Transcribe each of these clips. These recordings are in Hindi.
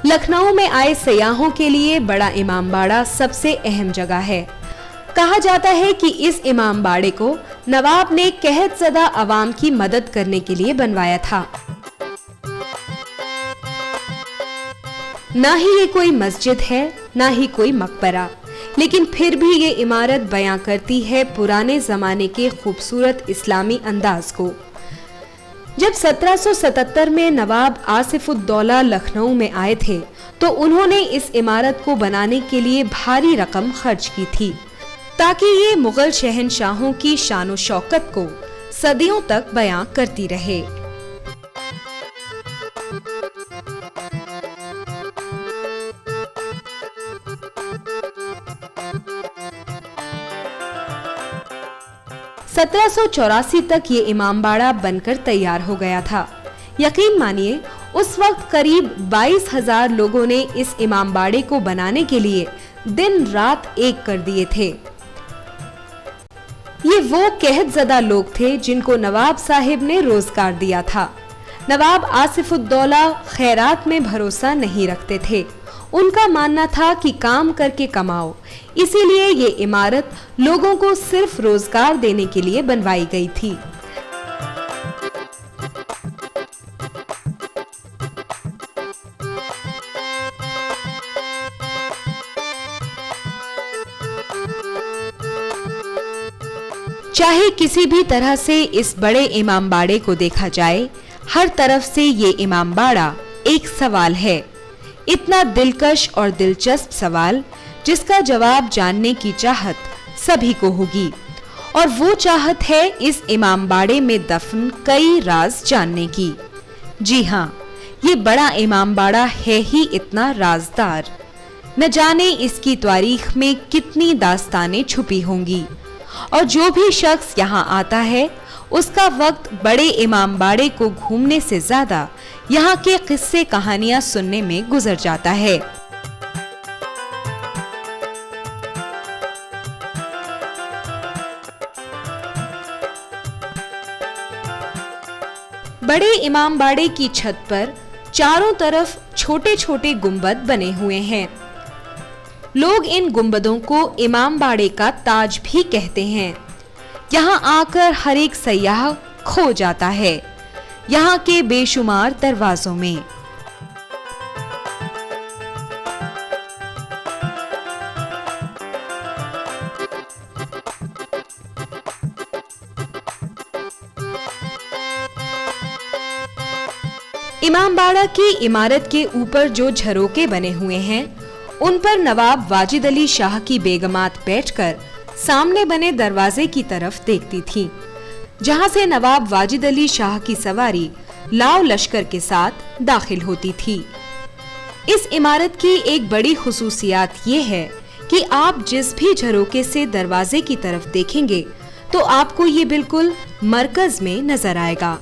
लखनऊ में आए सयाहों के लिए बड़ा इमामबाड़ा सबसे अहम जगह है। कहा जाता है कि इस इमामबाड़े को नवाब ने कहतज़दा अवाम की मदद करने के लिए बनवाया था। ना ही ये कोई मस्जिद है, ना ही कोई मकबरा, लेकिन फिर भी ये इमारत बयां करती है पुराने जमाने के खूबसूरत इस्लामी अंदाज को। जब 1777 में नवाब आसिफुद्दौला लखनऊ में आए थे तो उन्होंने इस इमारत को बनाने के लिए भारी रकम खर्च की थी ताकि ये मुगल शहंशाहों की शान व शौकत को सदियों तक बयां करती रहे। सत्रह सौ 84 तक ये इमामबाड़ा बनकर तैयार हो गया था। यकीन मानिए उस वक्त करीब 22,000 लोगों ने इस इमामबाड़े को बनाने के लिए दिन रात एक कर दिए थे। ये वो कहतज़दा लोग थे जिनको नवाब साहिब ने रोजगार दिया था। नवाब आसिफुद्दौला खैरात में भरोसा नहीं रखते थे। उनका मानना था कि काम करके कमाओ, इसीलिए ये इमारत लोगों को सिर्फ रोजगार देने के लिए बनवाई गई थी। चाहे किसी भी तरह से इस बड़े इमामबाड़े को देखा जाए, हर तरफ से ये इमामबाड़ा एक सवाल है, इतना दिलकश और दिलचस्प सवाल जिसका जवाब जानने की चाहत सभी को होगी। और वो चाहत है इस इमामबाड़े में दफन कई राज जानने की। जी हाँ, ये बड़ा इमामबाड़ा है ही इतना राजदार। न जाने इसकी तारीख में कितनी दास्तानें छुपी होंगी। और जो भी शख्स यहाँ आता है उसका वक्त बड़े इमामबाड़े को घूमने से ज्यादा यहाँ के किस्से कहानियां सुनने में गुजर जाता है। बड़े इमामबाड़े की छत पर चारों तरफ छोटे छोटे गुंबद बने हुए हैं। लोग इन गुंबदों को इमामबाड़े का ताज भी कहते हैं। यहाँ आकर हर एक सयाह खो जाता है यहाँ के बेशुमार दरवाजों में। इमामबाड़ा की इमारत के ऊपर जो झरोके बने हुए हैं उन पर नवाब वाजिद अली शाह की बेगमात बैठकर सामने बने दरवाजे की तरफ देखती थीं, जहां से नवाब वाजिद अली शाह की सवारी लाव लश्कर के साथ दाखिल होती थी। इस इमारत की एक बड़ी खुसूसियत ये है कि आप जिस भी झरोके से दरवाजे की तरफ देखेंगे तो आपको ये बिल्कुल मरकज में नजर आएगा।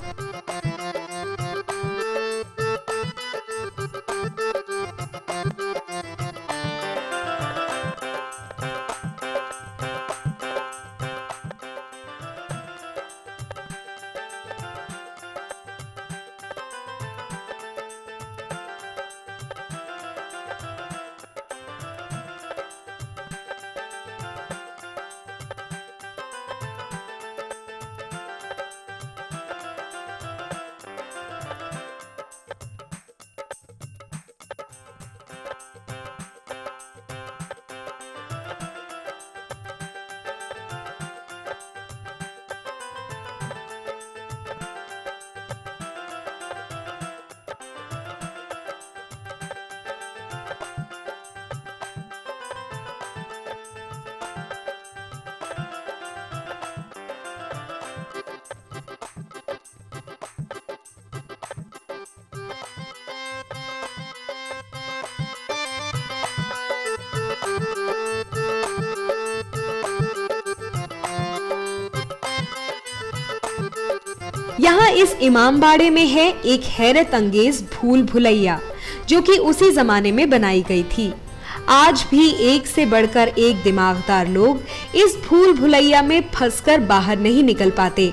यहाँ इस इमामबाड़े में है एक हैरत अंगेज भूल भुलैया जो कि उसी जमाने में बनाई गई थी। आज भी एक से बढ़कर एक दिमागदार लोग इस भूल भुलैया में फंसकर बाहर नहीं निकल पाते।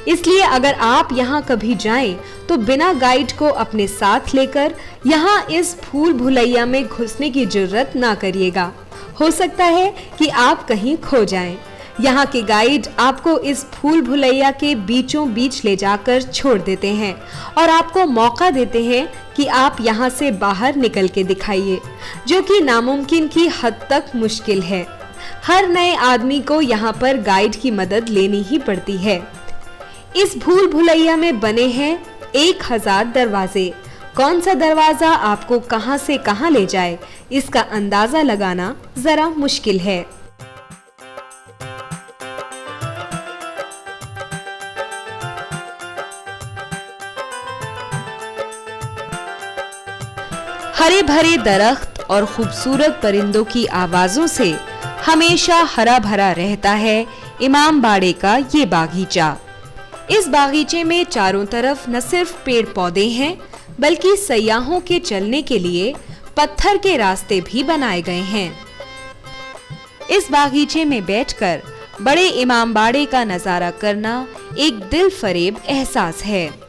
इसलिए अगर आप यहाँ कभी जाएं तो बिना गाइड को अपने साथ लेकर यहाँ इस भूल भुलैया में घुसने की जुर्रत ना करिएगा। हो सकता है कि आप कहीं खो जाएं। यहाँ के गाइड आपको इस भूल भुलैया के बीचों बीच ले जाकर छोड़ देते हैं और आपको मौका देते हैं कि आप यहाँ से बाहर निकल के दिखाइए, जो कि नामुमकिन की हद तक मुश्किल है। हर नए आदमी को यहाँ पर गाइड की मदद लेनी ही पड़ती है। इस भूल भुलैया में बने हैं 1000 दरवाजे। कौन सा दरवाजा आपको कहां से कहां ले जाए, इसका अंदाजा लगाना जरा मुश्किल है। हरे भरे दरख्त और खूबसूरत परिंदों की आवाजों से हमेशा हरा भरा रहता है इमामबाड़े का ये बागीचा। इस बागीचे में चारों तरफ न सिर्फ पेड़ पौधे हैं, बल्कि सयाहों के चलने के लिए पत्थर के रास्ते भी बनाए गए हैं। इस बागीचे में बैठकर बड़े इमामबाड़े का नजारा करना एक दिल फरेब एहसास है।